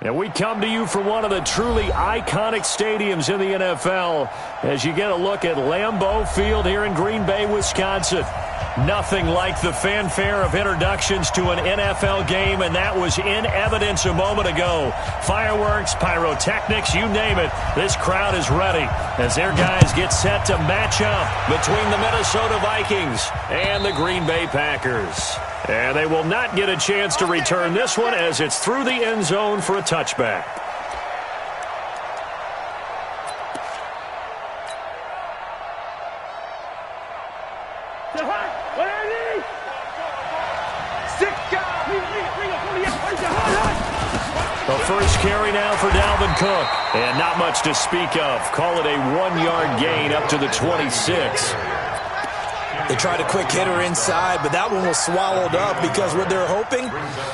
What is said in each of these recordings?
And we come to you from one of the truly iconic stadiums in the NFL as you get a look at Lambeau Field here in Green Bay, Wisconsin. Nothing like the fanfare of introductions to an NFL game, and that was in evidence a moment ago. Fireworks, pyrotechnics, you name it. This crowd is ready as their guys get set to match up between the Minnesota Vikings and the Green Bay Packers. And they will not get a chance to return this one as it's through the end zone for a touchback. The first carry now for Dalvin Cook. And not much to speak of. Call it a 1-yard gain up to the 26. They tried a quick hitter inside, but that one was swallowed up because what they're hoping,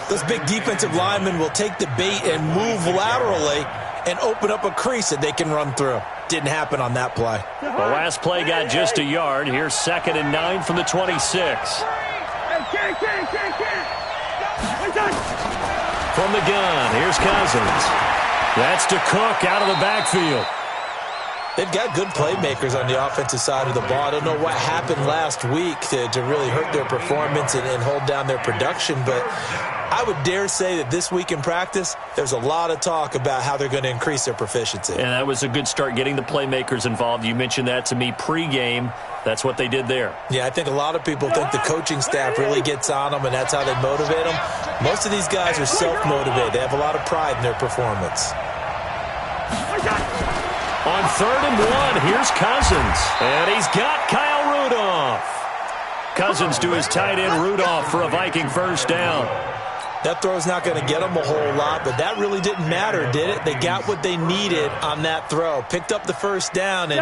those big defensive linemen will take the bait and move laterally and open up a crease that they can run through. Didn't happen on that play. The last play got just a yard. Here's 2nd and 9 from the 26. From the gun, here's Cousins. That's to Cook out of the backfield. They've got good playmakers on the offensive side of the ball. I don't know what happened last week to really hurt their performance and hold down their production, but I would dare say that this week in practice, there's a lot of talk about how they're going to increase their proficiency. And that was a good start, getting the playmakers involved. You mentioned that to me pregame. That's what they did there. Yeah, I think a lot of people think the coaching staff really gets on them, and that's how they motivate them. Most of these guys are self-motivated. They have a lot of pride in their performance. On 3rd and 1, here's Cousins. And he's got Kyle Rudolph. Cousins to his tight end Rudolph for a Viking first down. That throw's not going to get them a whole lot, but that really didn't matter, did it? They got what they needed on that throw. Picked up the first down, and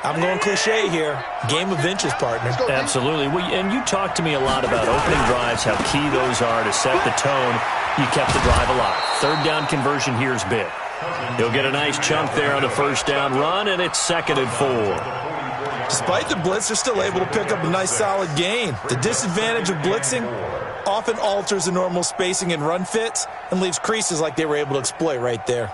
I'm going cliche here. Game of inches, partner. Absolutely. And you talked to me a lot about opening drives, how key those are to set the tone. You kept the drive alive. 3rd down conversion here is big. He'll get a nice chunk there on the first down run, and it's 2nd and 4. Despite the blitz, they're still able to pick up a nice solid gain. The disadvantage of blitzing often alters the normal spacing and run fits and leaves creases like they were able to exploit right there.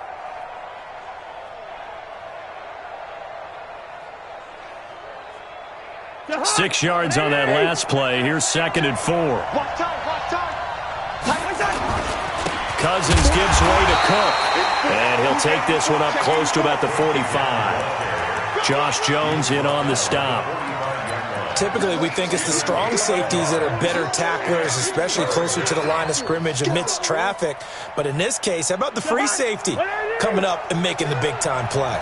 Six yards on that last play. Here's 2nd and 4. Cousins gives way to Cook. And he'll take this one up close to about the 45. Josh Jones in on the stop. Typically, we think it's the strong safeties that are better tacklers, especially closer to the line of scrimmage amidst traffic. But in this case, how about the free safety coming up and making the big-time play?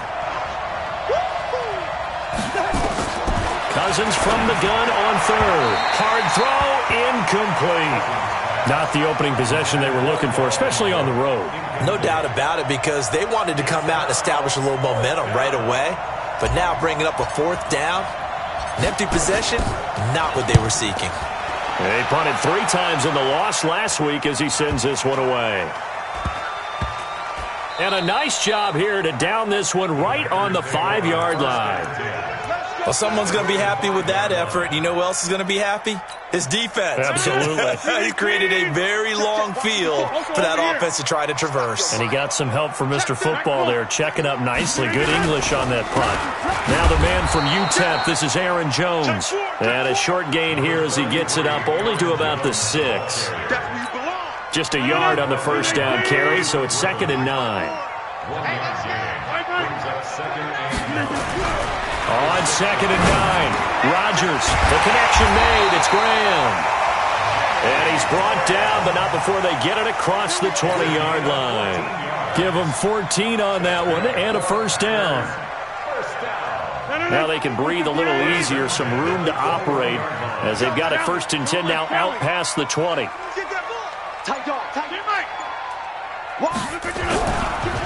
Cousins from the gun on 3rd. Hard throw, incomplete. Not the opening possession they were looking for, especially on the road. No doubt about it, because they wanted to come out and establish a little momentum right away. But now bringing up a 4th down, an empty possession, not what they were seeking. They punted 3 times in the loss last week as he sends this one away. And a nice job here to down this one right on the 5-yard line. Well, someone's going to be happy with that effort. You know who else is going to be happy? His defense. Absolutely. He created a very long field for that offense to try to traverse. And he got some help from Mr. Football there, checking up nicely. Good English on that punt. Now the man from UTEP, this is Aaron Jones. And a short gain here as he gets it up only to about the 6. Just a yard on the first down carry, so it's 2nd and 9. On 2nd and 9, Rodgers, the connection made, it's Graham. And he's brought down, but not before they get it across the 20-yard line. Give them 14 on that one and a first down. Now they can breathe a little easier, some room to operate as they've got a 1st and 10 now out past the 20.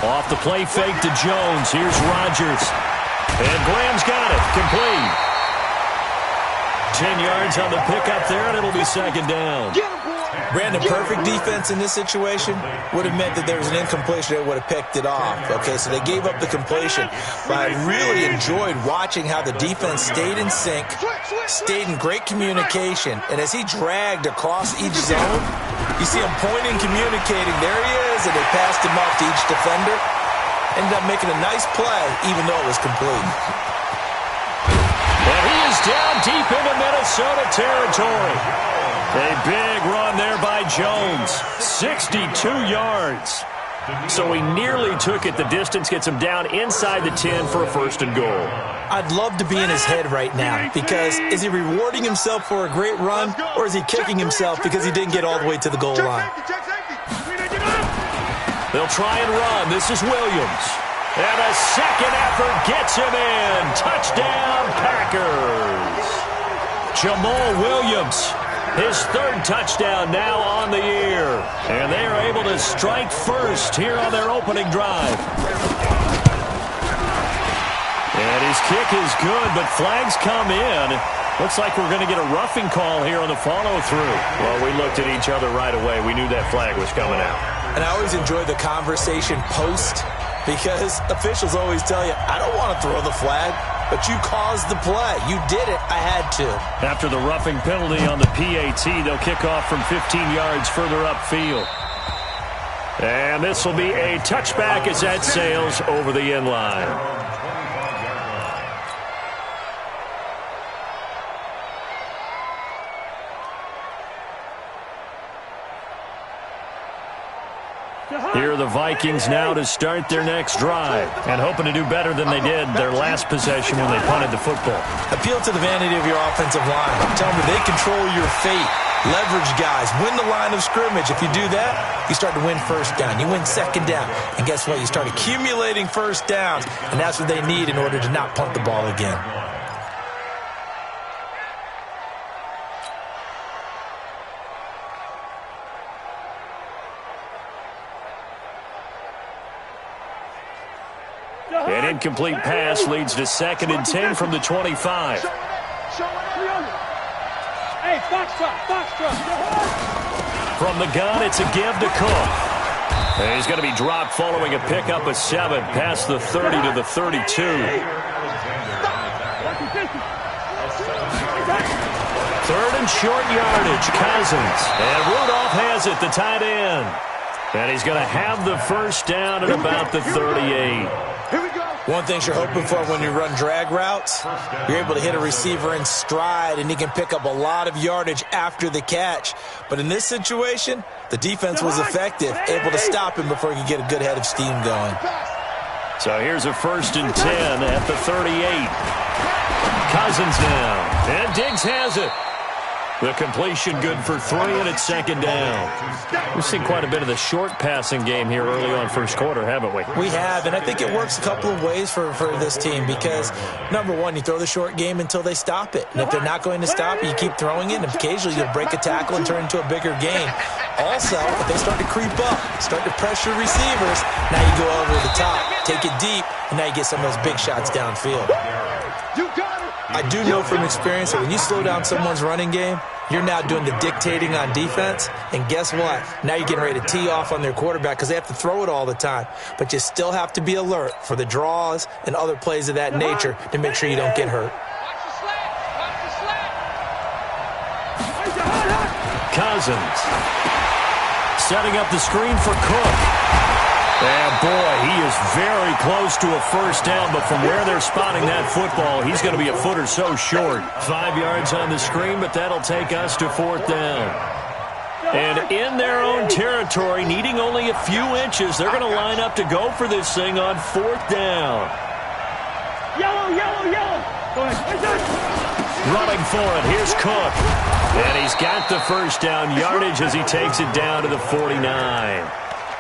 Off the play fake to Jones, here's Rodgers. And Graham's got it. Complete. 10 yards on the pickup there, and it'll be 2nd down. Brandon, perfect defense in this situation would have meant that there was an incompletion that would have picked it off. Okay, so they gave up the completion. But I really enjoyed watching how the defense stayed in sync, stayed in great communication, and as he dragged across each zone, you see him pointing, communicating. There he is. was, and they passed him off to each defender. Ended up making a nice play, even though it was complete. And he is down deep into Minnesota territory. A big run there by Jones. 62 yards. So he nearly took it the distance, gets him down inside the 10 for a first and goal. I'd love to be in his head right now, because is he rewarding himself for a great run, or is he kicking himself because he didn't get all the way to the goal line? They'll try and run. This is Williams. And a second effort gets him in. Touchdown, Packers. Jamal Williams, his third touchdown now on the year. And they are able to strike first here on their opening drive. And his kick is good, but flags come in. Looks like we're going to get a roughing call here on the follow-through. Well, we looked at each other right away. We knew that flag was coming out. And I always enjoy the conversation post, because officials always tell you, I don't want to throw the flag, but you caused the play. You did it. I had to. After the roughing penalty on the PAT, they'll kick off from 15 yards further upfield. And this will be a touchback as that sails over the end line. Here are the Vikings now to start their next drive, and hoping to do better than they did their last possession when they punted the football. Appeal to the vanity of your offensive line. Tell them they control your fate. Leverage guys. Win the line of scrimmage. If you do that, you start to win first down. You win second down. And guess what? You start accumulating first downs, and that's what they need in order to not punt the ball again. An incomplete pass leads to 2nd and 10 from the 25. From the gun, it's a give to Cook. And he's going to be dropped following a pickup of 7 past the 30 to the 32. 3rd and short yardage, Cousins. And Rudolph has it, the tight end. And he's going to have the first down at about the 38. One thing you're hoping for when you run drag routes, you're able to hit a receiver in stride, and he can pick up a lot of yardage after the catch. But in this situation, the defense was effective, able to stop him before he could get a good head of steam going. So here's a 1st and 10 at the 38. Cousins now, and Diggs has it. The completion good for 3, and it's 2nd down. We've seen quite a bit of the short passing game here early on first quarter, haven't we? We have, and I think it works a couple of ways for this team, because, number one, you throw the short game until they stop it. And if they're not going to stop it, you keep throwing it, and occasionally you'll break a tackle and turn it into a bigger game. Also, if they start to creep up, start to pressure receivers, now you go over the top, take it deep, and now you get some of those big shots downfield. I do know from experience that when you slow down someone's running game, you're now doing the dictating on defense, and guess what? Now you're getting ready to tee off on their quarterback because they have to throw it all the time. But you still have to be alert for the draws and other plays of that nature to make sure you don't get hurt. Cousins setting up the screen for Cook. And, boy, he is very close to a first down, but from where they're spotting that football, he's going to be a foot or so short. 5 yards on the screen, but that'll take us to 4th down. And in their own territory, needing only a few inches, they're going to line up to go for this thing on 4th down. Yellow. Go ahead. Running for it, here's Cook. And he's got the first down yardage as he takes it down to the 49.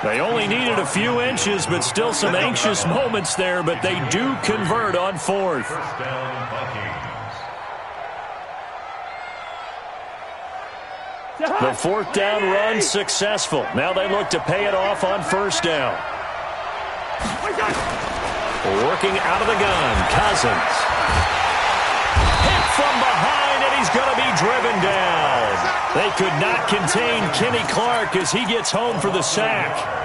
They only needed a few inches, but still some anxious moments there, but they do convert on 4th. The 4th down run successful. Now they look to pay it off on 1st down. Working out of the gun, Cousins. Hit from behind, and he's going to be driven down. They could not contain Kenny Clark as he gets home for the sack.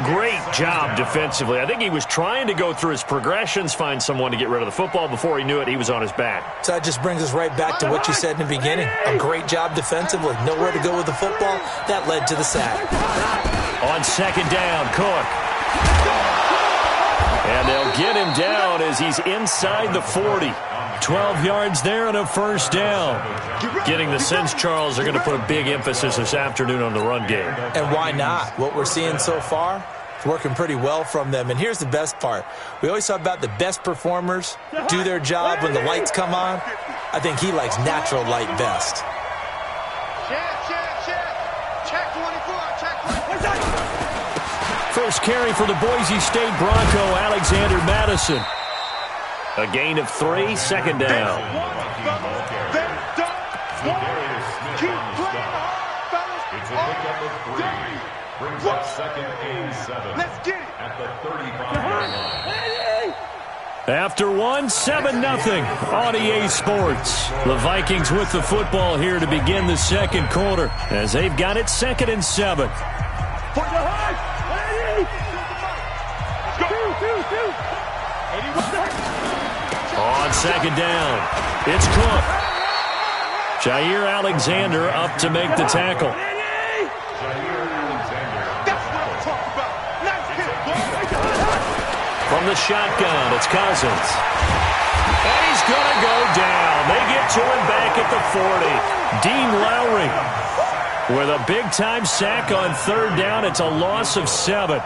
Great job defensively. I think he was trying to go through his progressions, find someone to get rid of the football. Before he knew it, he was on his back. So that just brings us right back to what you said in the beginning. A great job defensively. Nowhere to go with the football. That led to the sack. On second down, Cook. And they'll get him down as he's inside the 40. 12 yards there and a first down. Getting the sense, Charles, they're going to put a big emphasis this afternoon on the run game. And why not? What we're seeing so far, it's working pretty well from them. And here's the best part. We always talk about the best performers do their job when the lights come on. I think he likes natural light best. Check 24. First carry for the Boise State Bronco, Alexander Madison. A gain of 3, second down. Brings up second and 7. Let's get it. At the 35-yard line. After 7-0 on EA Sports. The Vikings with the football here to begin the second quarter as they've got it 2nd and 7. On second down, it's Cook. Jair Alexander up to make the tackle. From the shotgun, it's Cousins. And he's going to go down. They get to him back at the 40. Dean Lowry with a big-time sack on third down. It's a loss of 7.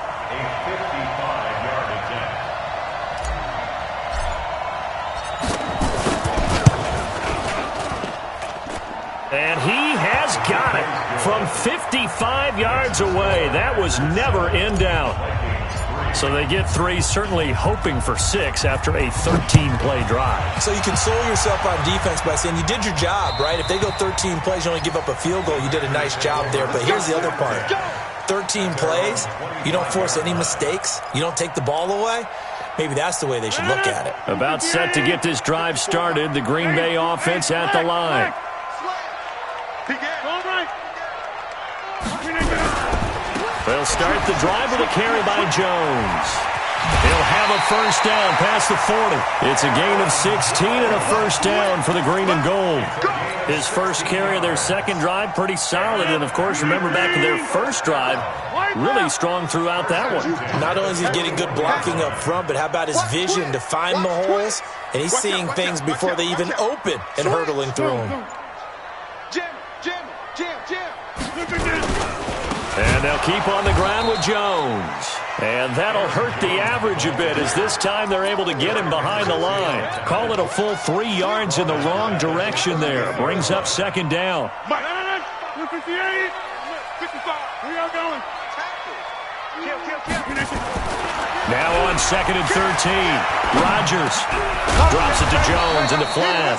And he has got it from 55 yards away. That was never in doubt. So they get 3, certainly hoping for 6 after a 13-play drive. So you console yourself on defense by saying you did your job, right? If they go 13 plays, you only give up a field goal, you did a nice job there. But here's the other part. 13 plays, you don't force any mistakes, you don't take the ball away. Maybe that's the way they should look at it. About set to get this drive started, the Green Bay offense at the line. They'll start the drive with a carry by Jones. He'll have a first down past the 40. It's a gain of 16 and a first down for the green and gold. His first carry of their second drive, pretty solid. And, of course, remember back to their first drive, really strong throughout that one. Not only is he getting good blocking up front, but how about his vision to find the holes? And he's seeing things before they even open and hurdling through them. And they'll keep on the ground with Jones. And that'll hurt the average a bit as this time they're able to get him behind the line. Call it a full 3 yards in the wrong direction there. Brings up second down. 58, 55. We are going. Now on 2nd and 13. Rodgers drops it to Jones in the flat.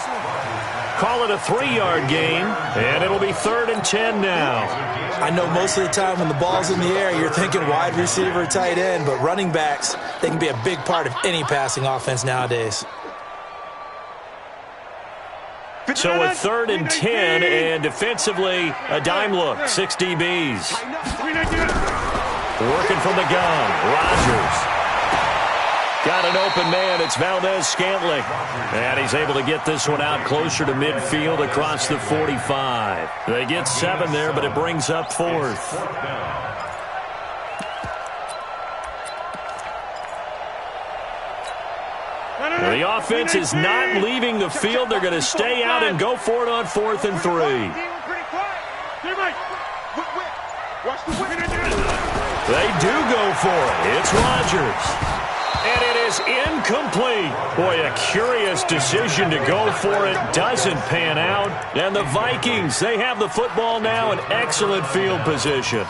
Call it a 3-yard gain, and it'll be 3rd and 10 now. I know most of the time when the ball's in the air, you're thinking wide receiver, tight end, but running backs, they can be a big part of any passing offense nowadays. So a 3rd and 10, and defensively, a dime look, 6 DBs. Working from the gun, Rodgers. Got an open man. It's Valdez-Scantling. And he's able to get this one out closer to midfield across the 45. They get 7 there, but it brings up 4th. The offense is not leaving the field. They're going to stay out and go for it on 4th and 3. They do go for it. It's Rodgers. And it is incomplete. Boy, a curious decision to go for it. Doesn't pan out. And the Vikings, they have the football now in excellent field position.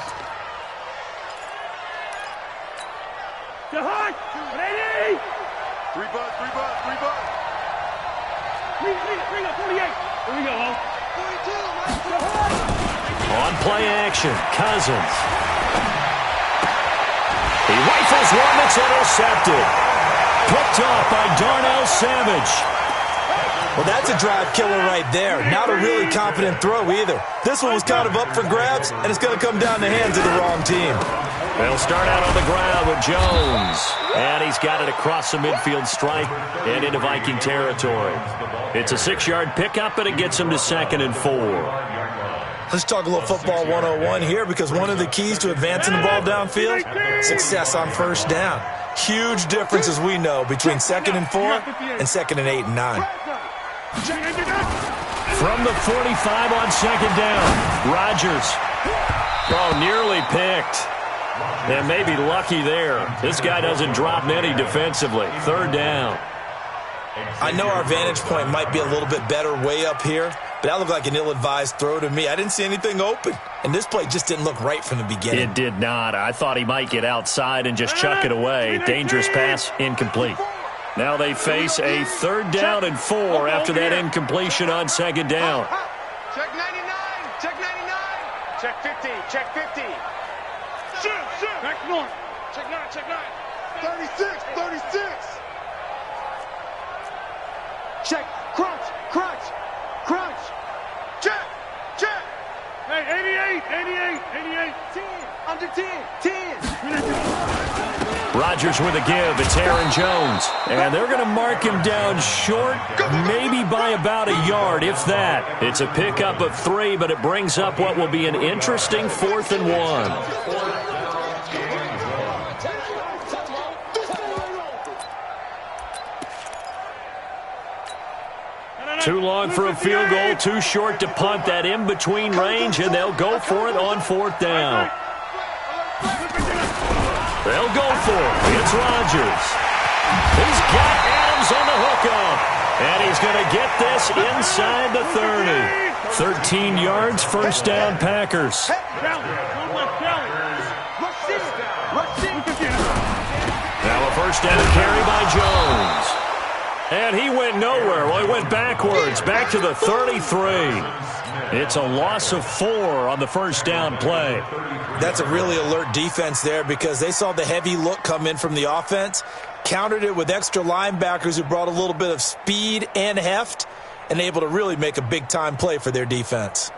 On play action, Cousins. He rifles one that's intercepted. Picked off by Darnell Savage. Well, that's a drive killer right there. Not a really confident throw either. This one was kind of up for grabs, and it's going to come down the hands of the wrong team. They'll start out on the ground with Jones. And he's got it across the midfield stripe and into Viking territory. It's a 6-yard pickup, and it gets him to 2nd and 4. Let's talk a little football 101 here, because one of the keys to advancing the ball downfield, success on first down. Huge difference, as we know, between 2nd and 4 and 2nd and 8 and 9. From the 45 on 2nd down, Rodgers. Oh, nearly picked. And maybe lucky there. This guy doesn't drop many defensively. 3rd down. I know our vantage point might be a little bit better way up here, but that looked like an ill-advised throw to me. I didn't see anything open, and this play just didn't look right from the beginning. It did not. I thought he might get outside and just chuck it away. Dangerous pass, incomplete. Now they face a 3rd down and 4 after that incompletion on 2nd down. Check 99. Check 99. Check 50. Check 50. Shoot. Back north. Check 9. Check 9. 36. 36. Check. Crunch. Check. Hey, 88. 10. Under 10. Rodgers with a give. It's Aaron Jones. And they're going to mark him down short, maybe by about a yard, if that. It's a pickup of 3, but it brings up what will be an interesting 4th and 1. Too long for a field goal, too short to punt. That in-between range, and they'll go for it on 4th down. They'll go for it. It's Rodgers. He's got Adams on the hookup, and he's going to get this inside the 30. 13 yards, 1st down, Packers. Now a 1st down carry by Jones. And he went nowhere. Well, he went backwards, back to the 33. It's a loss of 4 on the 1st down play. That's a really alert defense there, because they saw the heavy look come in from the offense, countered it with extra linebackers who brought a little bit of speed and heft, and able to really make a big-time play for their defense.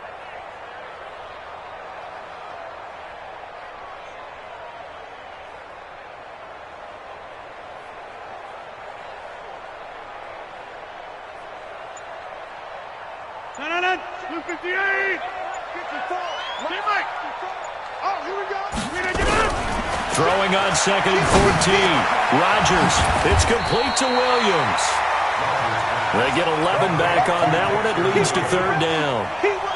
No. 58. 54. Oh, here we go. Throwing on 2nd and 14. Rodgers. It's complete to Williams. They get 11 back on that one. It leads to 3rd down.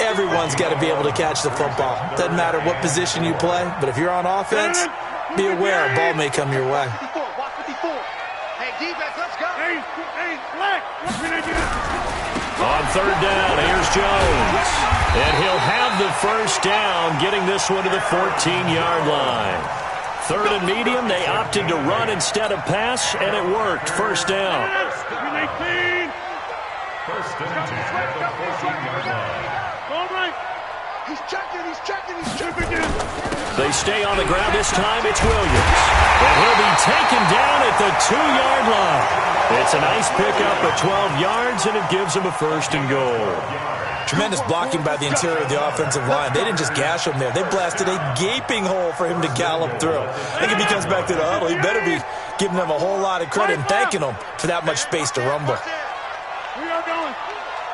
Everyone's got to be able to catch the football. Doesn't matter what position you play, but if you're on offense, be aware a ball may come your way. Watch 54. Hey, defense, let's go. Hey, black. On 3rd down, here's Jones. And he'll have the 1st down, getting this one to the 14-yard line. 3rd and medium, they opted to run instead of pass, and it worked. 1st down. 1st and 10 at the 14-yard line. All right. He's checking. They stay on the ground this time. It's Williams. And he'll be taken down at the 2-yard line. It's a nice pickup of 12 yards, and it gives him a 1st and goal. Tremendous blocking by the interior of the offensive line. They didn't just gash him there. They blasted a gaping hole for him to gallop through. I think if he comes back to the huddle, he better be giving them a whole lot of credit and thanking them for that much space to rumble. We are going.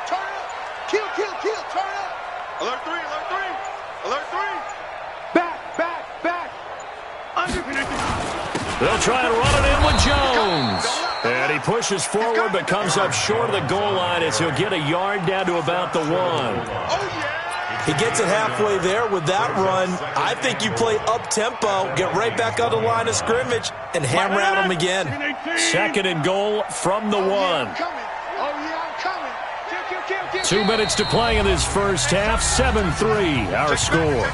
Turn up. Kill. Turn up. Alert 3. Back. They'll try and run it in with Jones. And he pushes forward but comes up short of the goal line as he'll get a yard down to about the 1. He gets it halfway there with that run. I think you play up-tempo, get right back on the line of scrimmage, and hammer at him again. 2nd and goal from the 1. 2 minutes to play in this first half. 7-3 our score.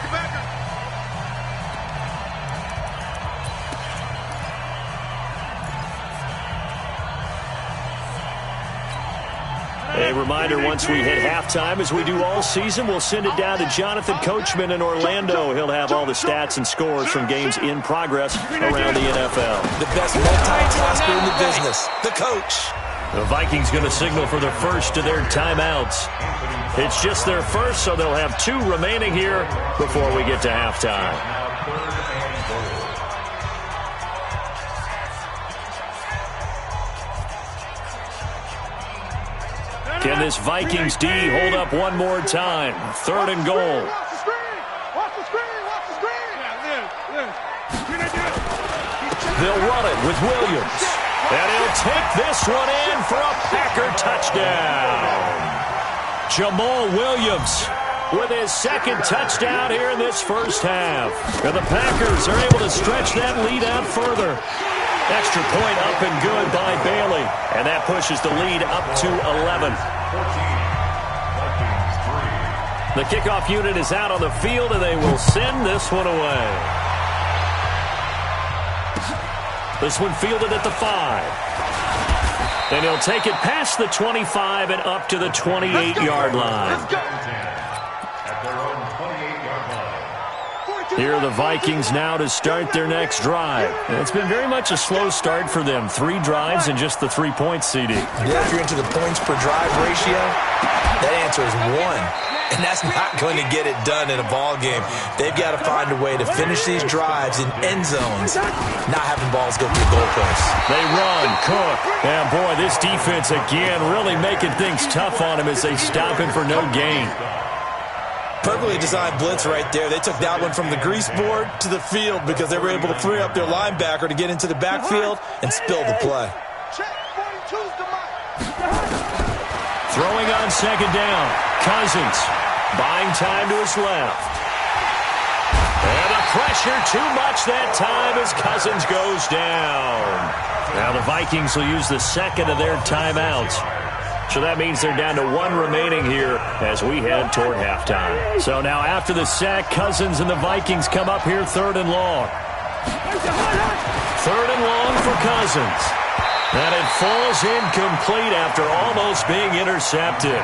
A reminder, once we hit halftime, as we do all season, we'll send it down to Jonathan Coachman in Orlando. He'll have all the stats and scores from games in progress around the NFL. The best multitasker in the business, the coach. The Vikings going to signal for the first of their timeouts. It's just their first, so they'll have 2 remaining here before we get to halftime. Can this Vikings D hold up one more time? 3rd and goal. Watch the screen. They'll run it with Williams. And he'll take this one in for a Packer touchdown. Jamal Williams with his 2nd touchdown here in this first half. And the Packers are able to stretch that lead out further. Extra point up and good by Bailey. And that pushes the lead up to 11. The kickoff unit is out on the field, and they will send this one away. This one fielded at the 5. And he'll take it past the 25 and up to the 28-yard line. Here are the Vikings now to start their next drive. And it's been very much a slow start for them. 3 drives and just the 3 points, CD. Yeah, if you're into the points per drive ratio, that answer is 1. And that's not going to get it done in a ball game. They've got to find a way to finish these drives in end zones, not having balls go through goalposts. They run, Cook. And boy, this defense again really making things tough on him as they stop him for no gain. Perfectly designed blitz right there. They took that one from the grease board to the field because they were able to free up their linebacker to get into the backfield and spill the play. Throwing on 2nd down. Cousins buying time to his left. And the pressure too much that time as Cousins goes down. Now the Vikings will use the 2nd of their timeouts. So that means they're down to 1 remaining here as we head toward halftime. So now after the sack, Cousins and the Vikings come up here 3rd and long. 3rd and long for Cousins. And it falls incomplete after almost being intercepted.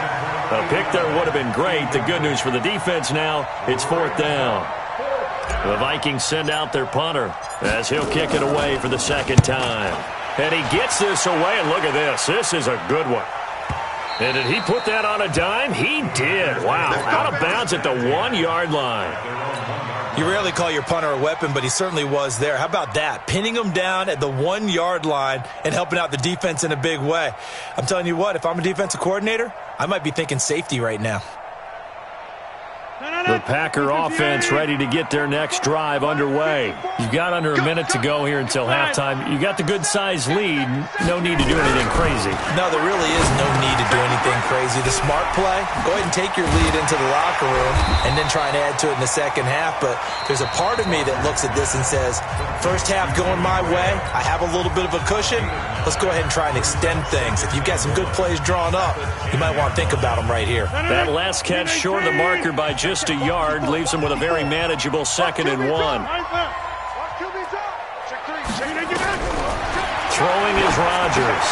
A pick there would have been great. The good news for the defense now, it's 4th down. The Vikings send out their punter as he'll kick it away for the 2nd time. And he gets this away, and look at this. This is a good one. And did he put that on a dime? He did. Wow. Out of bounds at the 1-yard line. You rarely call your punter a weapon, but he certainly was there. How about that? Pinning him down at the 1-yard line and helping out the defense in a big way. I'm telling you what, if I'm a defensive coordinator, I might be thinking safety right now. The Packer offense ready to get their next drive underway. You've got under a minute to go here until halftime. You got the good-sized lead. No need to do anything crazy. No, there really is no need to do anything crazy. The smart play, go ahead and take your lead into the locker room and then try and add to it in the 2nd half. But there's a part of me that looks at this and says, first half going my way, I have a little bit of a cushion. Let's go ahead and try and extend things. If you've got some good plays drawn up, you might want to think about them right here. That last catch short of the marker by just a yard leaves him with a very manageable 2nd and 1. Throwing is Rodgers.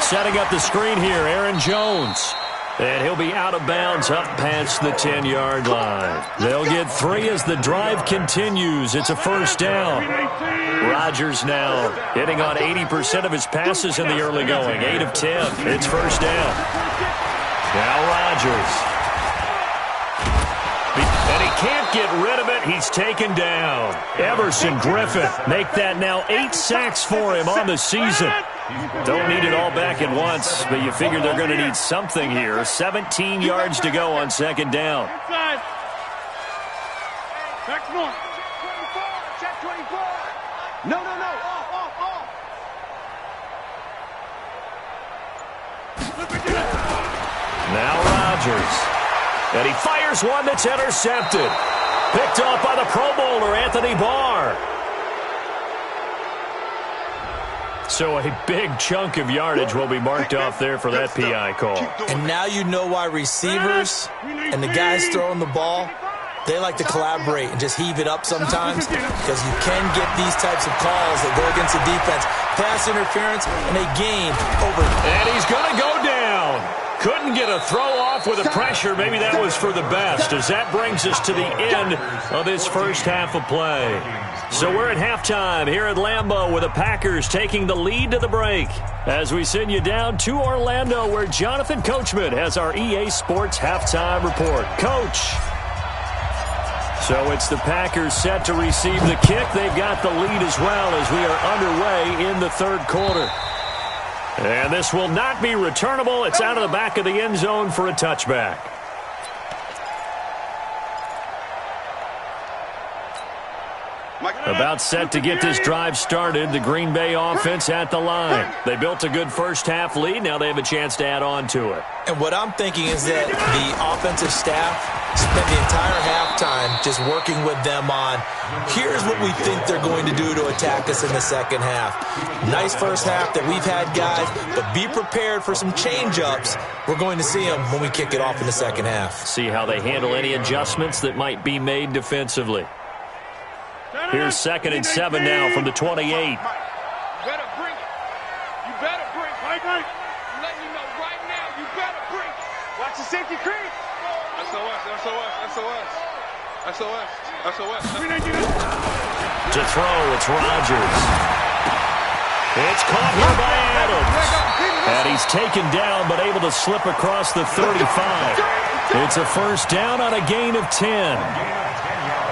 Setting up the screen here, Aaron Jones. And he'll be out of bounds up past the 10-yard line. They'll get 3 as the drive continues. It's a 1st down. Rodgers now hitting on 80% of his passes in the early going. 8 of 10. It's 1st down. Now Rodgers. And he can't get rid of it. He's taken down. Everson Griffin make that now 8 sacks for him on the season. Don't need it all back at once, but you figure they're going to need something here. 17 yards to go on 2nd down. No. Now Rodgers. And he fires one that's intercepted. Picked off by the Pro Bowler, Anthony Barr. So a big chunk of yardage will be marked off there for that PI call. And now you know why receivers and the guys throwing the ball, they like to collaborate and just heave it up sometimes because you can get these types of calls that go against the defense. Pass interference and a gain over. And he's going to go down. Couldn't get a throw off with the pressure. Maybe that was for the best, as that brings us to the end of this first half of play. So we're at halftime here at Lambeau with the Packers taking the lead to the break as we send you down to Orlando where Jonathan Coachman has our EA Sports halftime report. Coach. So it's the Packers set to receive the kick. They've got the lead as well as we are underway in the 3rd quarter. And this will not be returnable. It's out of the back of the end zone for a touchback. About set to get this drive started. The Green Bay offense at the line. They built a good first-half lead. Now they have a chance to add on to it. And what I'm thinking is that the offensive staff spent the entire halftime just working with them on, here's what we think they're going to do to attack us in the second half. Nice first half that we've had, guys, but be prepared for some change-ups. We're going to see them when we kick it off in the second half. See how they handle any adjustments that might be made defensively. Here's 2nd and 7 now from the 28. You better bring it. You better bring it. I'm letting you know right now, you better bring it. Watch the safety creep. SOS. To throw, it's Rodgers. It's caught here by Adams. And he's taken down, but able to slip across the 35. It's a first down on a gain of 10.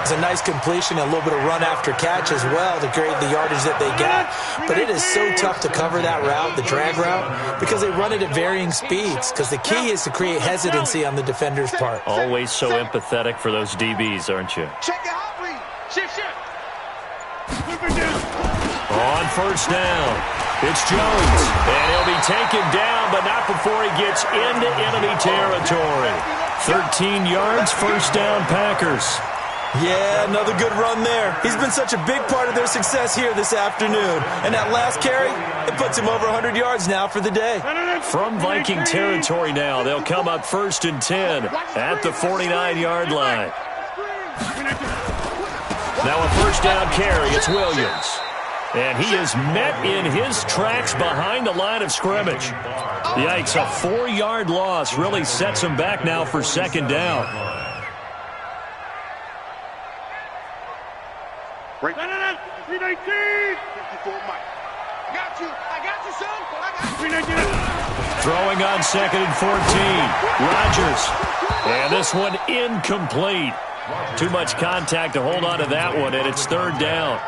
It's a nice completion, a little bit of run after catch as well to create the yardage that they got. But it is so tough to cover that route, the drag route, because they run it at varying speeds. Because the key is to create hesitancy on the defender's part. Always so empathetic for those DBs, aren't you? Check it out, read. Shift. On first down, it's Jones. And he'll be taken down, but not before he gets into enemy territory. 13 yards, first down, Packers. Yeah, another good run there. He's been such a big part of their success here this afternoon. And that last carry, it puts him over 100 yards now for the day. From Viking territory now, they'll come up 1st and 10 at the 49-yard line. Now a first down carry, it's Williams. And he is met in his tracks behind the line of scrimmage. Yikes, a 4-yard loss really sets him back now for 2nd down. Right. 319. 54, Mike. I got you, son. Throwing on 2nd and 14. Rodgers. And this one incomplete. Too much contact to hold on to that one, and it's 3rd down.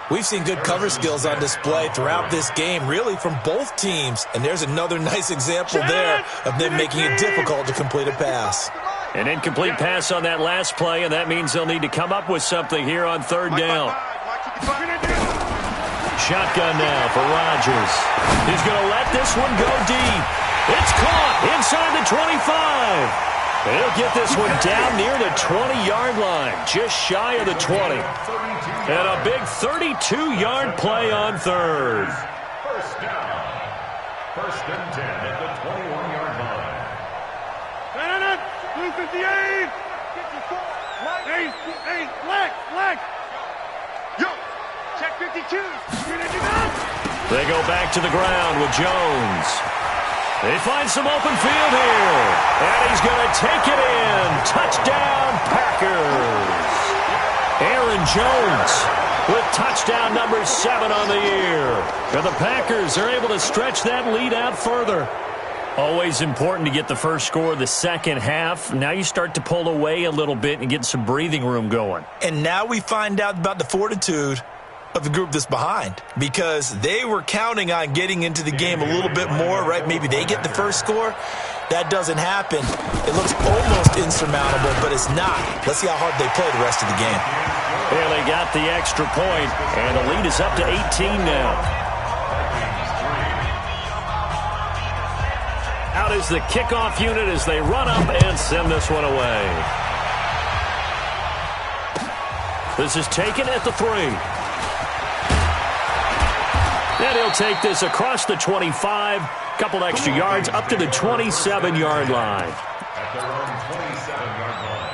We've seen good cover skills on display throughout this game, really from both teams. And there's another nice example there of them making it difficult to complete a pass. An incomplete pass on that last play, and that means they'll need to come up with something here on 3rd down. Shotgun now for Rodgers. He's going to let this one go deep. It's caught inside the 25. He'll get this one down near the 20-yard line, just shy of the 20. And a big 32-yard play on 3rd. First down. 1st and 10 at the 21-yard line. 258. 54. Flex. Yo, check 52. They go back to the ground with Jones. They find some open field here. And he's going to take it in. Touchdown, Packers. Aaron Jones with touchdown number 7 on the year. And the Packers are able to stretch that lead out further. Always important to get the first score of the second half. Now you start to pull away a little bit and get some breathing room going. And now we find out about the fortitude of the group that's behind, because they were counting on getting into the game a little bit more, right? Maybe they get the first score. That doesn't happen. It looks almost insurmountable, but it's not. Let's see how hard they play the rest of the game. Well, they got the extra point, and the lead is up to 18 now. Out is the kickoff unit as they run up and send this one away. This is taken at the 3. And he'll take this across the 25, couple extra yards up to the 27-yard line. At their own 27-yard line.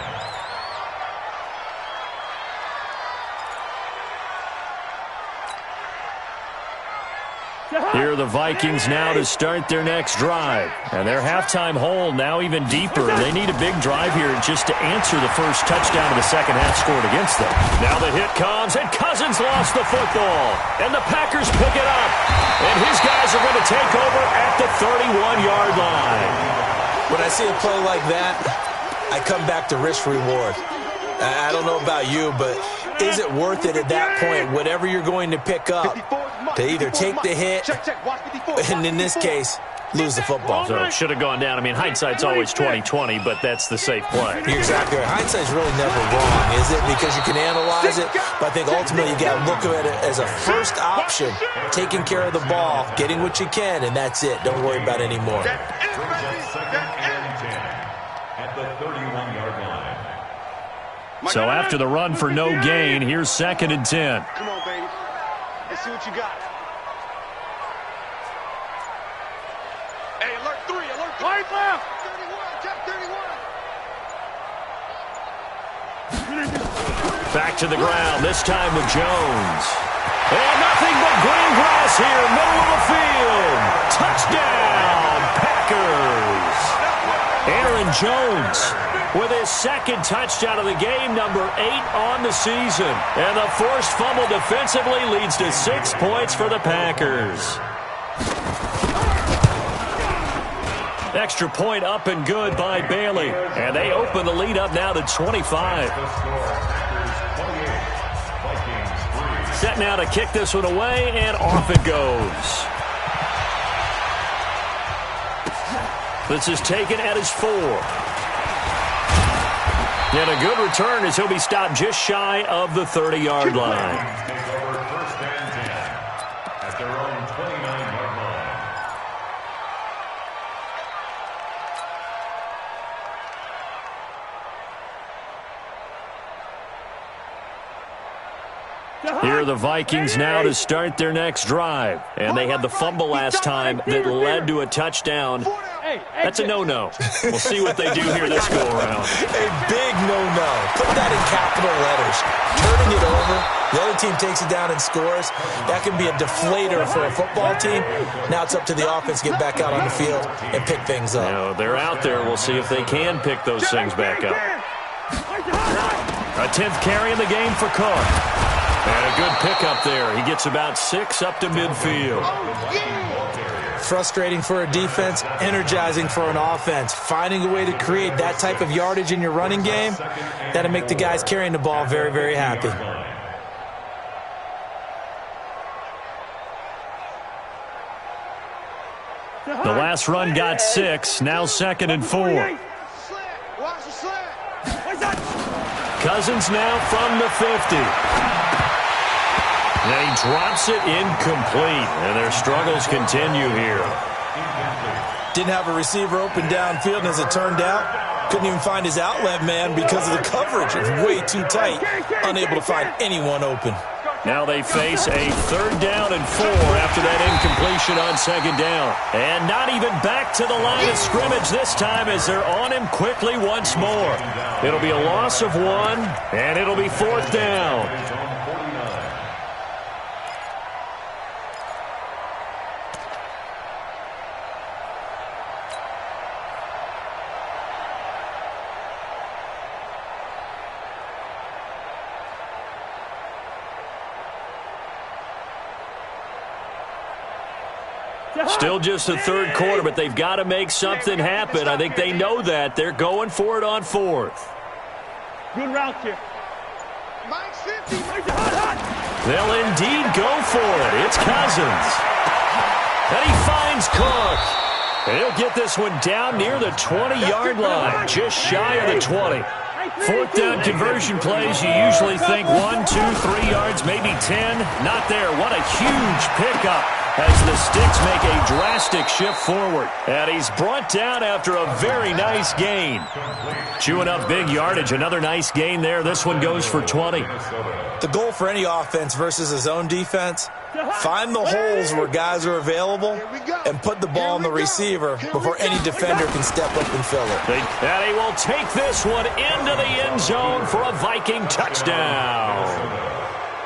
Here are the Vikings now to start their next drive. And their halftime hole now even deeper. They need a big drive here just to answer the first touchdown of the second half scored against them. Now the hit comes, and Cousins lost the football. And the Packers pick it up. And his guys are going to take over at the 31-yard line. When I see a play like that, I come back to risk reward. I don't know about you, but is it worth it at that point, whatever you're going to pick up, to either take the hit, and in this case, lose the football? So it should have gone down. I mean, hindsight's always 20/20, but that's the safe play. You're exactly right. Hindsight's really never wrong, is it? Because you can analyze it, but I think ultimately you got to look at it as a first option, taking care of the ball, getting what you can, and that's it. Don't worry about any more. At the 31-yard line. So after the run for no gain, here's 2nd and 10. Come on, baby. Let's see what you got. Hey, alert 3, alert 3. Right left. 31, check 31. Back to the ground, this time with Jones. And nothing but green grass here, middle of the field. Touchdown, Packers. Aaron Jones with his 2nd touchdown of the game, number 8 on the season. And the forced fumble defensively leads to 6 points for the Packers. Extra point up and good by Bailey. And they open the lead up now to 25. Set now to kick this one away, and off it goes. This is taken at his 4. And a good return as he'll be stopped just shy of the 30-yard line. Take over 1st and 10 at their own 29-yard line. Here are the Vikings now to start their next drive. And they had the fumble last time that led to a touchdown. That's a no-no. We'll see what they do here this go-around. A big no-no. Put that in capital letters. Turning it over, the other team takes it down and scores. That can be a deflator for a football team. Now it's up to the offense to get back out on the field and pick things up. Now, they're out there. We'll see if they can pick those things back up. A 10th carry in the game for Cook. And a good pickup there. He gets about 6 up to midfield. Frustrating for a defense, energizing for an offense. Finding a way to create that type of yardage in your running game, that'll make the guys carrying the ball very, very happy. The last run got 6. Now 2nd and 4. Cousins now from the 50. And he drops it incomplete. And their struggles continue here. Didn't have a receiver open downfield, and as it turned out, couldn't even find his outlet man because of the coverage. It's way too tight. Unable to find anyone open. Now they face a 3rd down and 4 after that incompletion on 2nd down. And not even back to the line of scrimmage this time as they're on him quickly once more. It'll be a loss of 1, and it'll be 4th down. Still just the 3rd quarter, but they've got to make something happen. I think they know that. They're going for it on 4th. Good route here. They'll indeed go for it. It's Cousins. And he finds Cook. And he'll get this one down near the 20-yard line, just shy of the 20. 4th down conversion plays, you usually think 1, 2, 3 yards, maybe 10. Not there. What a huge pickup as the Sticks make a drastic shift forward. And he's brought down after a very nice gain. Chewing up big yardage. Another nice gain there. This one goes for 20. The goal for any offense versus his own defense, find the holes where guys are available and put the ball on the receiver before any defender can step up and fill it. And he will take this one into the end zone for a Viking touchdown.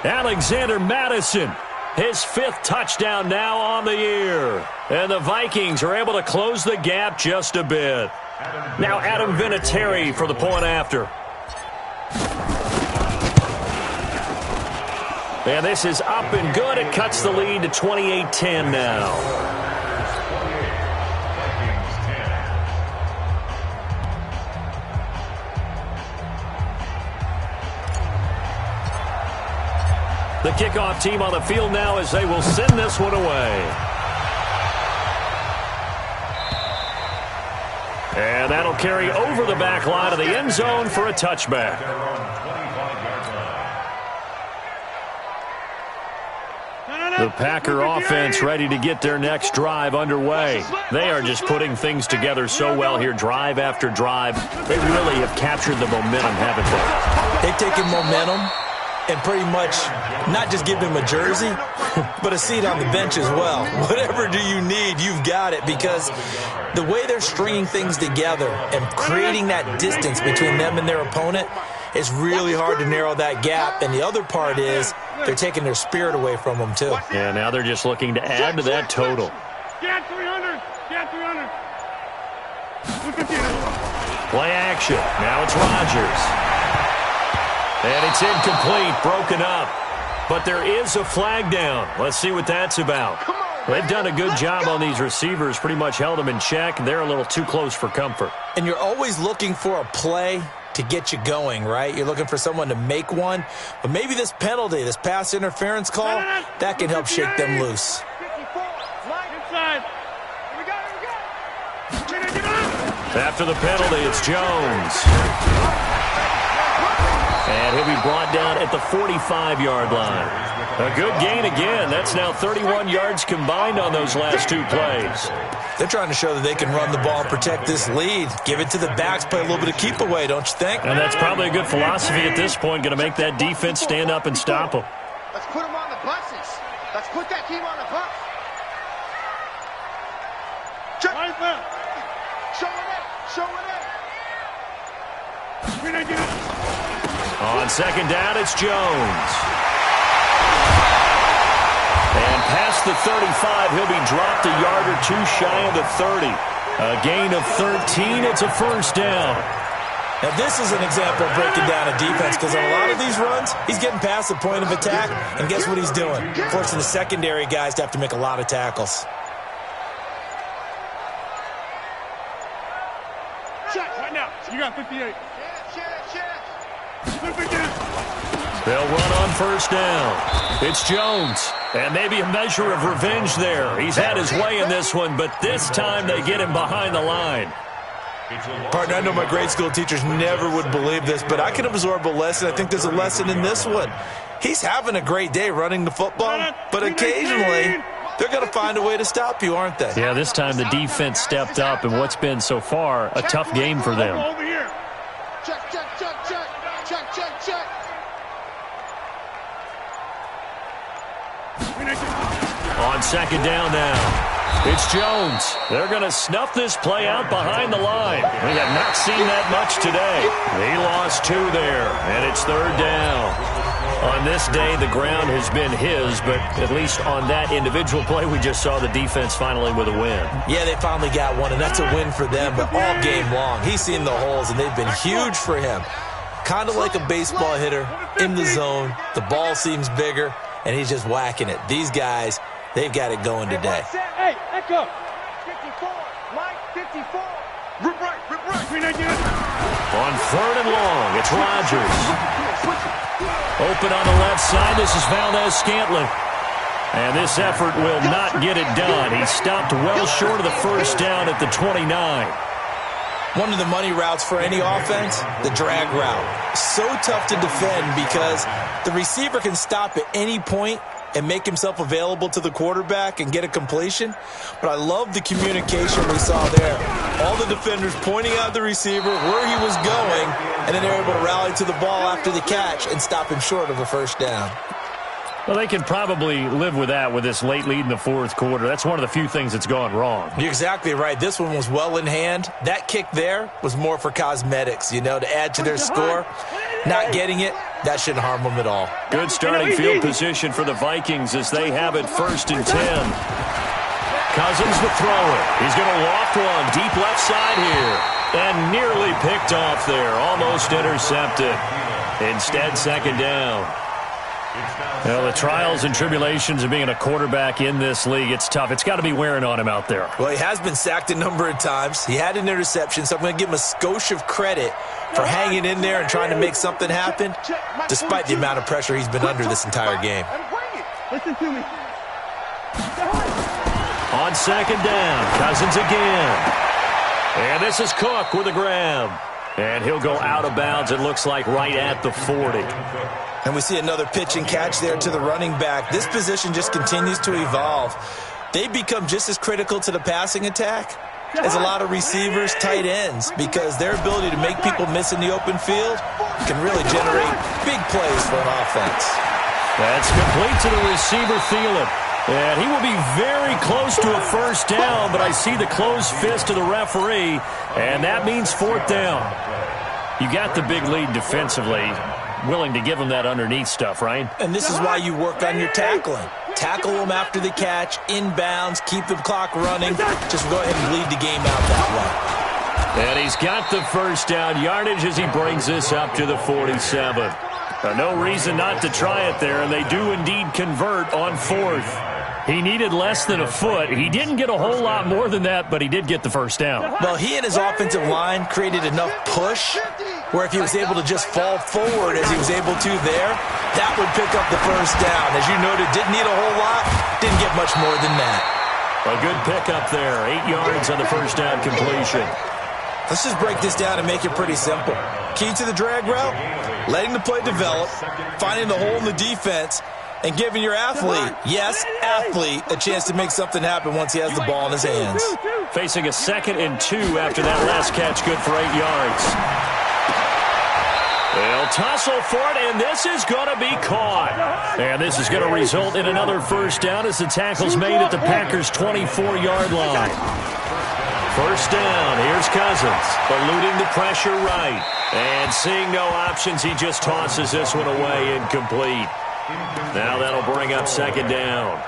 Alexander Madison, his 5th touchdown now on the year. And the Vikings are able to close the gap just a bit. Now Adam Vinatieri for the point after. And this is up and good. It cuts the lead to 28-10 now. the kickoff team on the field now as they will send this one away. And that'll carry over the back line of the end zone for a touchback. The Packer offense ready to get their next drive underway. They are just putting things together so well here, drive after drive. They really have captured the momentum, haven't they? They've taken momentum and pretty much not just give him a jersey, but a seat on the bench as well. Whatever do you need, you've got it, because the way they're stringing things together and creating that distance between them and their opponent, it's really hard to narrow that gap. And the other part is they're taking their spirit away from them, too. Yeah, now they're just looking to add to that total. Get 300. Get 300. Play action. Now it's Rodgers. And it's incomplete, broken up. But there is a flag down. Let's see what that's about. They've done a good job on these receivers, pretty much held them in check, and they're a little too close for comfort. And you're always looking for a play to get you going, right? You're looking for someone to make one. But maybe this penalty, this pass interference call, that can help shake them loose. After the penalty, it's Jones. And he'll be brought down at the 45-yard line. A good gain again. That's now 31 yards combined on those last two plays. They're trying to show that they can run the ball and protect this lead. Give it to the backs, play a little bit of keep away, don't you think? And that's probably a good philosophy at this point, going to make that defense stand up and stop them. Let's put them on the buses. Let's put that team on the bus. Check. Right there. Show it in. Show it in. On second down, it's Jones. And past the 35, he'll be dropped a yard or two shy of the 30. A gain of 13, it's a first down. Now this is an example of breaking down a defense, because on a lot of these runs, he's getting past the point of attack, and guess what he's doing? Forcing the secondary guys to have to make a lot of tackles. Check right now. You got 58. They'll run on first down. It's Jones. And maybe a measure of revenge there. He's had his way in this one, but this time they get him behind the line. Partner, I know my grade school teachers never would believe this, but I can absorb a lesson. I think there's a lesson in this one. He's having a great day running the football, but occasionally they're going to find a way to stop you, aren't they? Yeah, this time the defense stepped up in what's been so far a tough game for them. Over here. Check, check, check, check. Check, check, check. On second down now, it's Jones. They're going to snuff this play out behind the line. We have not seen that much today. He lost two there, and it's third down. On this day, the ground has been his, but at least on that individual play, we just saw the defense finally with a win. Yeah, they finally got one, and that's a win for them, but all game long, he's seen the holes, and they've been huge for him. Kind of like a baseball hitter in the zone. The ball seems bigger, and he's just whacking it. These guys, they've got it going today. Hey, echo. 54. Mike, 54. Rip right, rip right. On third and long, it's Rodgers. Open on the left side, this is Valdez-Scantling. And this effort will not get it done. He stopped well short of the first down at the 29. One of the money routes for any offense, the drag route. So tough to defend because the receiver can stop at any point and make himself available to the quarterback and get a completion. But I love the communication we saw there. All the defenders pointing out the receiver, where he was going, and then they're able to rally to the ball after the catch and stop him short of a first down. Well, they can probably live with that with this late lead in the fourth quarter. That's one of the few things that's gone wrong. You're exactly right. This one was well in hand. That kick there was more for cosmetics, you know, to add to their score. Not getting it, that shouldn't harm them at all. Good starting field position for the Vikings as they have it 1st and 10. Cousins to throw it. He's going to loft one deep left side here. And nearly picked off there. Almost intercepted. Instead, second down. Well, the trials and tribulations of being a quarterback in this league, it's tough. It's got to be wearing on him out there. Well, he has been sacked a number of times. He had an interception, so I'm going to give him a skosh of credit for hanging in there and trying to make something happen, despite the amount of pressure he's been under this entire game. Listen to me. On second down, Cousins again. And this is Cook with a grab. And he'll go out of bounds, it looks like, right at the 40. And we see another pitch and catch there to the running back. This position just continues to evolve. They've become just as critical to the passing attack as a lot of receivers, tight ends, because their ability to make people miss in the open field can really generate big plays for an offense. That's complete to the receiver, Thielen. And he will be very close to a first down, but I see the closed fist of the referee, and that means fourth down. You got the big lead defensively, willing to give him that underneath stuff, right? And this is why you work on your tackling. Tackle them after the catch, inbounds, keep the clock running. Just go ahead and bleed the game out that way. And he's got the first down yardage as he brings this up to the 47. No reason not to try it there, and they do indeed convert on fourth. He needed less than a foot. He didn't get a whole lot more than that, but he did get the first down. Well, he and his offensive line created enough push where if he was able to just fall forward as he was able to there, that would pick up the first down. As you noted, didn't need a whole lot, didn't get much more than that. A good pickup there, 8 yards on the first down completion. Let's just break this down and make it pretty simple. Key to the drag route, letting the play develop, finding the hole in the defense, and giving your athlete, yes, athlete, a chance to make something happen once he has the ball in his hands. Facing a 2nd and 2 after that last catch, good for 8 yards. They'll tussle for it, and this is going to be caught. And this is going to result in another first down as the tackle's made at the Packers' 24-yard line. First down, here's Cousins, eluding the pressure right. And seeing no options, he just tosses this one away, incomplete. Now that'll bring up second down.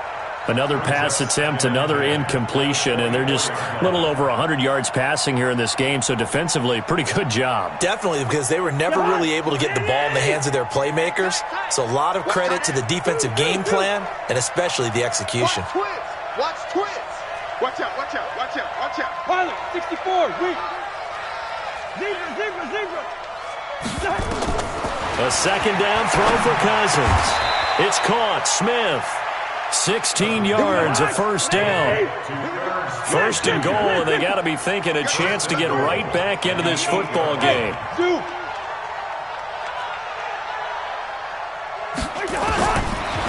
Another pass attempt, another incompletion, and they're just a little over 100 yards passing here in this game, so defensively, pretty good job. Definitely, because they were never really able to get the ball in the hands of their playmakers, so a lot of credit to the defensive game plan, and especially the execution. Watch twins. Watch out, watch out, watch out, watch out. Pilot, 64, weak. Zebra. A second down throw for Cousins. It's caught. Smith. 16 yards, a first down. First and goal, and they got to be thinking a chance to get right back into this football game.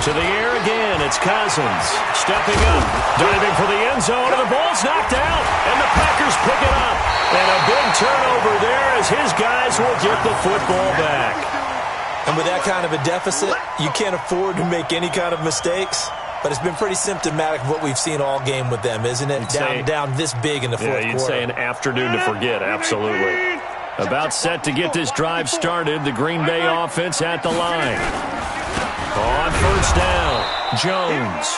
To the air again, it's Cousins. Stepping up, diving for the end zone, and the ball's knocked out, and the Packers pick it up. And a big turnover there as his guys will get the football back. And with that kind of a deficit, you can't afford to make any kind of mistakes. But it's been pretty symptomatic of what we've seen all game with them, isn't it? Down this big in the fourth quarter. Yeah, you'd say an afternoon to forget, absolutely. About set to get this drive started, the Green Bay offense at the line. On first down, Jones.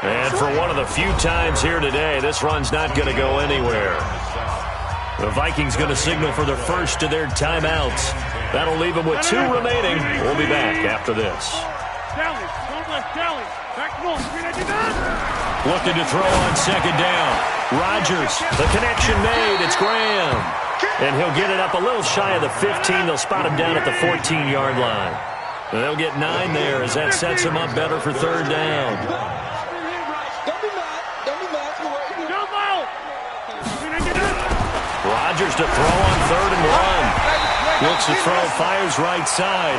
And for one of the few times here today, this run's not going to go anywhere. The Vikings going to signal for the first of their timeouts. That'll leave them with 2 remaining. We'll be back after this. Looking to throw on second down. Rodgers, the connection made. It's Graham. And he'll get it up a little shy of the 15. They'll spot him down at the 14-yard line. And they'll get 9 there as that sets him up better for third down. Rodgers to throw on 3rd and 1. Looks to throw, fires right side.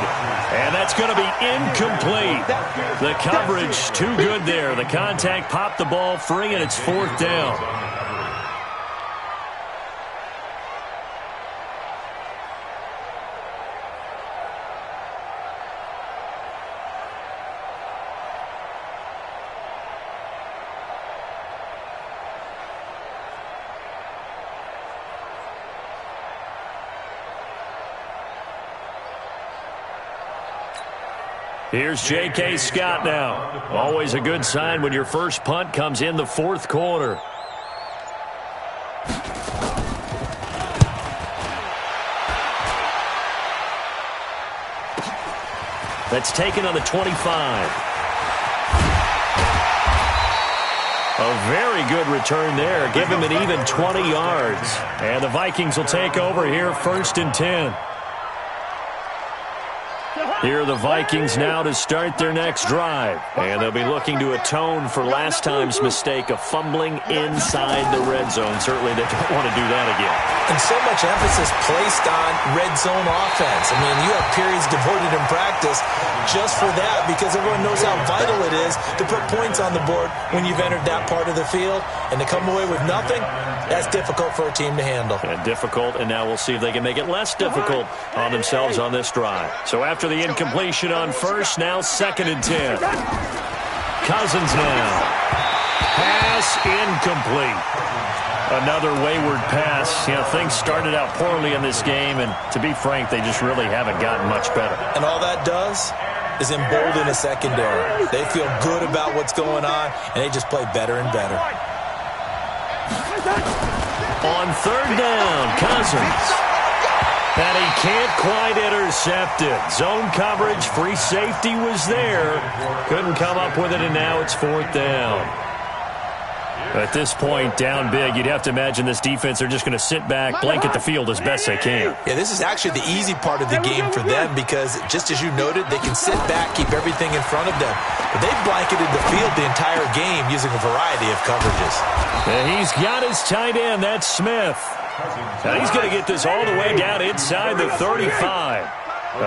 And that's going to be incomplete. The coverage too good there. The contact popped the ball free, and it's 4th down. Here's J.K. Scott now. Always a good sign when your first punt comes in the 4th quarter. That's taken on the 25. A very good return there. Give him an even 20 yards. And the Vikings will take over here, 1st and 10. Here are the Vikings now to start their next drive. And they'll be looking to atone for last time's mistake of fumbling inside the red zone. Certainly they don't want to do that again. And so much emphasis placed on red zone offense. I mean, you have periods devoted in practice just for that because everyone knows how vital it is to put points on the board when you've entered that part of the field. And to come away with nothing, that's difficult for a team to handle. And difficult, and now we'll see if they can make it less difficult on themselves on this drive. So after the incompletion on 1st, now 2nd and 10. Cousins now. Pass incomplete. Another wayward pass. You know, things started out poorly in this game, and to be frank, they just really haven't gotten much better. And all that does is embolden a secondary. They feel good about what's going on, and they just play better and better. On 3rd down, Cousins. And he can't quite intercept it. Zone coverage, free safety was there. Couldn't come up with it, and now it's 4th down. At this point, down big, you'd have to imagine this defense, they're just going to sit back, blanket the field as best they can. Yeah, this is actually the easy part of the game for them because, just as you noted, they can sit back, keep everything in front of them. But they've blanketed the field the entire game using a variety of coverages. And he's got his tight end, that's Smith. Now he's going to get this all the way down inside the 35.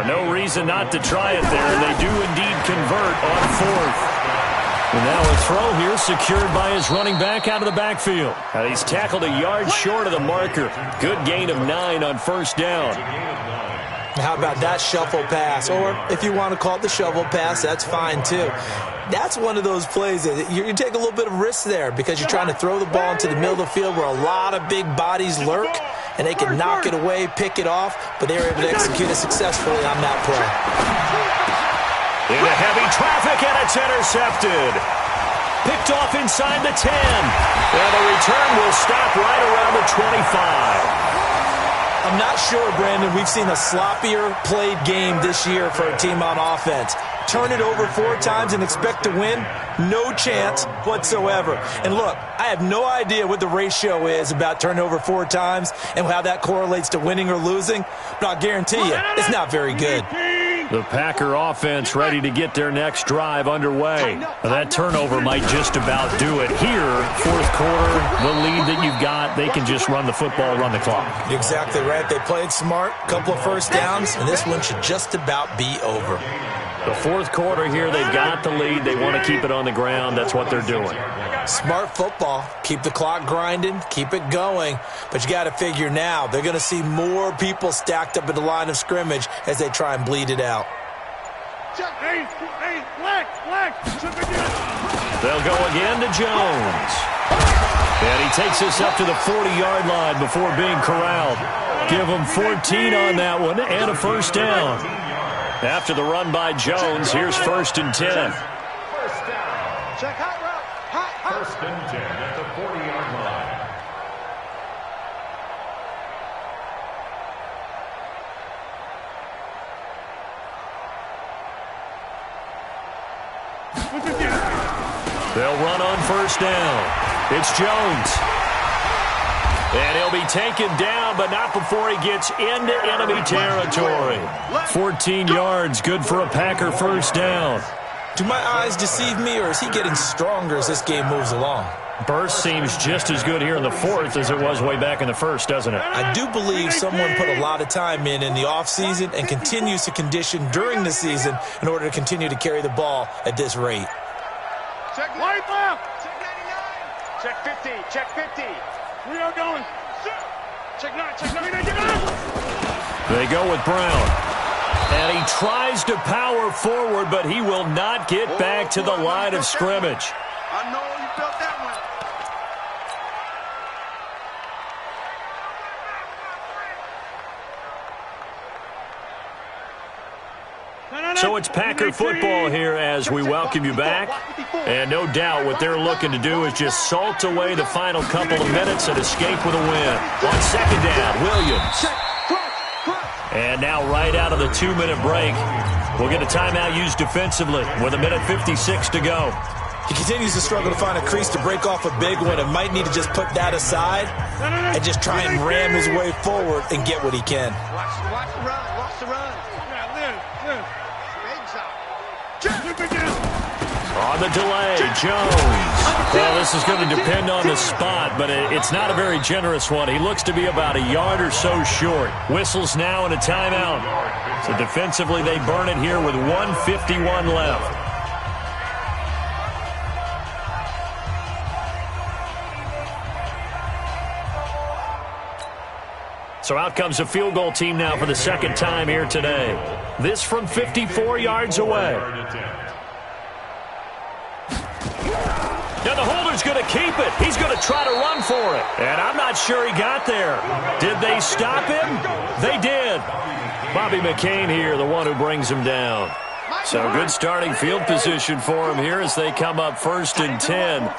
No reason not to try it there. They do indeed convert on 4th. And now a throw here secured by his running back out of the backfield. And he's tackled a yard short of the marker. Good gain of 9 on 1st down. How about that shuffle pass? Or if you want to call it the shovel pass, that's fine too. That's one of those plays that you take a little bit of risk there because you're trying to throw the ball into the middle of the field where a lot of big bodies lurk, and they can knock it away, pick it off, but they were able to execute it successfully on that play. Into heavy traffic, and it's intercepted. Picked off inside the 10. And the return will stop right around the 25. I'm not sure, Brandon, we've seen a sloppier played game this year for a team on offense. Turn it over 4 times and expect to win? No chance whatsoever. And look, I have no idea what the ratio is about turning over 4 times and how that correlates to winning or losing, but I'll guarantee you, it's not very good. The Packer offense ready to get their next drive underway. That turnover might just about do it. Here, 4th quarter, the lead that you've got, they can just run the football, run the clock. Exactly right. They played smart, couple of 1st downs, and this one should just about be over. The 4th quarter here, they've got the lead. They want to keep it on the ground. That's what they're doing. Smart football. Keep the clock grinding. Keep it going. But you got to figure now, they're going to see more people stacked up at the line of scrimmage as they try and bleed it out. They'll go again to Jones. And he takes us up to the 40-yard line before being corralled. Give him 14 on that one and a 1st down. After the run by Jones, here's 1st and 10. Check hot route. Hot. 1st and 10 at the 40-yard line. They'll run on 1st down. It's Jones. And he'll be taken down, but not before he gets into enemy territory. 14 yards, good for a Packer 1st down. Do my eyes deceive me, or is he getting stronger as this game moves along? Burst seems just as good here in the 4th as it was way back in the 1st, doesn't it? I do believe someone put a lot of time in the offseason and continues to condition during the season in order to continue to carry the ball at this rate. Check right left. Check 50. Check 50. We are going. Check 9. Check 9. Check 9. They go with Brown. And he tries to power forward, but he will not get back to the line of scrimmage. I know you felt that one. So it's Packer football here as we welcome you back. And no doubt what they're looking to do is just salt away the final couple of minutes and escape with a win. On 2nd down, Williams. And now right out of the 2-minute break, We'll get a timeout used defensively with 1:56 to go. He continues to struggle to find a crease to break off a big one and might need to just put that aside and just try and ram his way forward and get what he can. Watch the run. Watch the run. On the delay, Jones. Well, this is going to depend on the spot, but it's not a very generous one. He looks to be about a yard or so short. Whistles now and a timeout. So defensively, they burn it here with 1:51 left. So out comes a field goal team now for the second time here today. This from 54 yards away. Now the holder's going to keep it. He's going to try to run for it. And I'm not sure he got there. Did they stop him? They did. Bobby McCain here, the one who brings him down. So good starting field position for him here as they come up 1st and 10.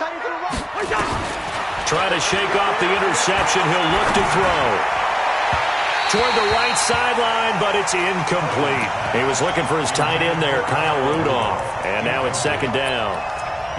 Try to shake off the interception. He'll look to throw. Toward the right sideline, but it's incomplete. He was looking for his tight end there, Kyle Rudolph. And now it's 2nd down.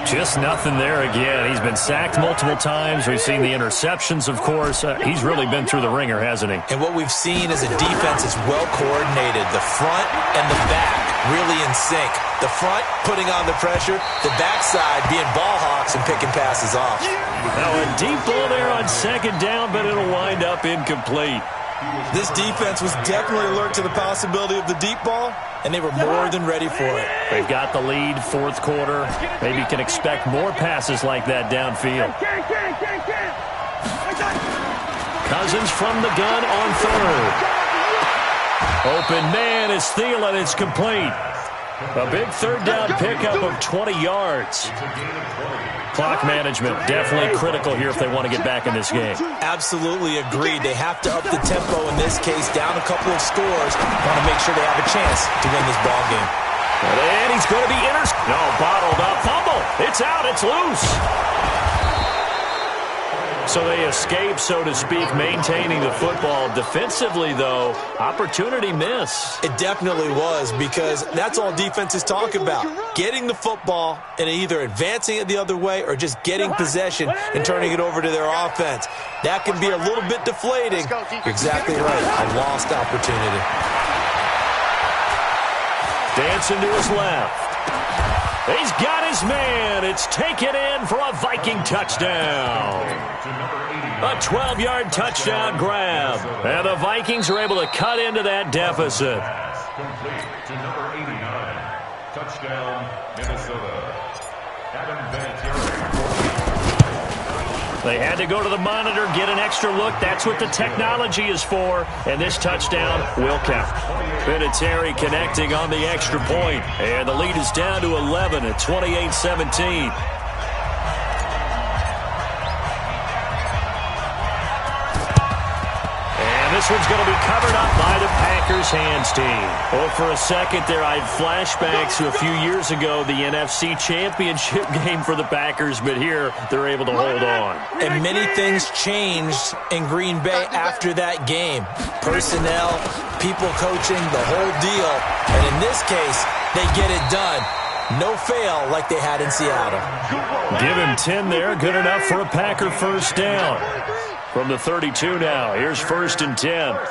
Just nothing there again. He's been sacked multiple times. We've seen the interceptions, of course. He's really been through the ringer, hasn't he? And what we've seen is a defense that's well coordinated. The front and the back really in sync. The front putting on the pressure, the backside being ball hawks and picking passes off. Now a deep ball there on 2nd down, but it'll wind up incomplete. This defense was definitely alert to the possibility of the deep ball, and they were more than ready for it. They've got the lead, 4th quarter. Maybe you can expect more passes like that downfield. Cousins from the gun on 3rd. Open man is Thielen. It's complete. A big 3rd down pickup of 20 yards. Clock management definitely critical here if they want to get back in this game. Absolutely agreed. They have to up the tempo in this case, down a couple of scores. Want to make sure they have a chance to win this ball game. And he's going to be bottled up. Fumble. It's out. It's loose. So they escape, so to speak, maintaining the football. Defensively, though, opportunity miss. It definitely was, because that's all defenses talk about. Getting the football and either advancing it the other way or just getting possession and turning it over to their offense. That can be a little bit deflating. You're exactly right. A lost opportunity. Dancing to his left. He's got his man. It's taken in for a Viking touchdown. A 12-yard touchdown grab. And the Vikings are able to cut into that deficit. Complete to number 89. Touchdown, Minnesota. They had to go to the monitor, get an extra look. That's what the technology is for. And this touchdown will count. Vinatieri connecting on the extra point. And the lead is down to 11 at 28-17. This one's going to be covered up by the Packers hands team. Oh, for a second there, I had flashbacks to a few years ago, the NFC Championship game for the Packers, but here they're able to hold on. And many things changed in Green Bay after that game. Personnel, people coaching, the whole deal. And in this case, they get it done. No fail like they had in Seattle. Give him 10 there. Good enough for a Packer first down. From the 32 now, here's 1st and 10. 1st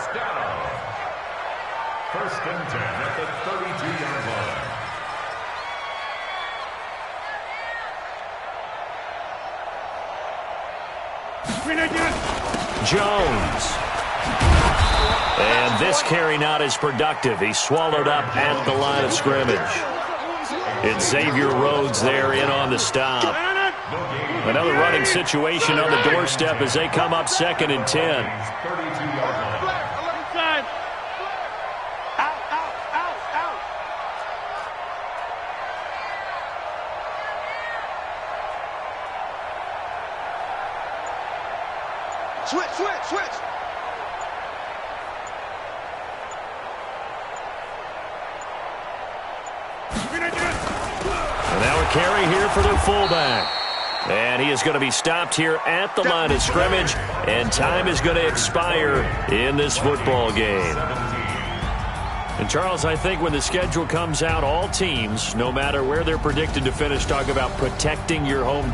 and 10 at the 32-yard line. Jones. And this carry not as productive. He's swallowed up at the line of scrimmage. It's Xavier Rhodes there in on the stop. Another running situation on the doorstep as they come up 2nd and 10. Switch. And now a carry here for their fullback. And he is going to be stopped here at the line of scrimmage, and time is going to expire in this football game. And, Charles, I think when the schedule comes out, all teams, no matter where they're predicted to finish, talk about protecting your home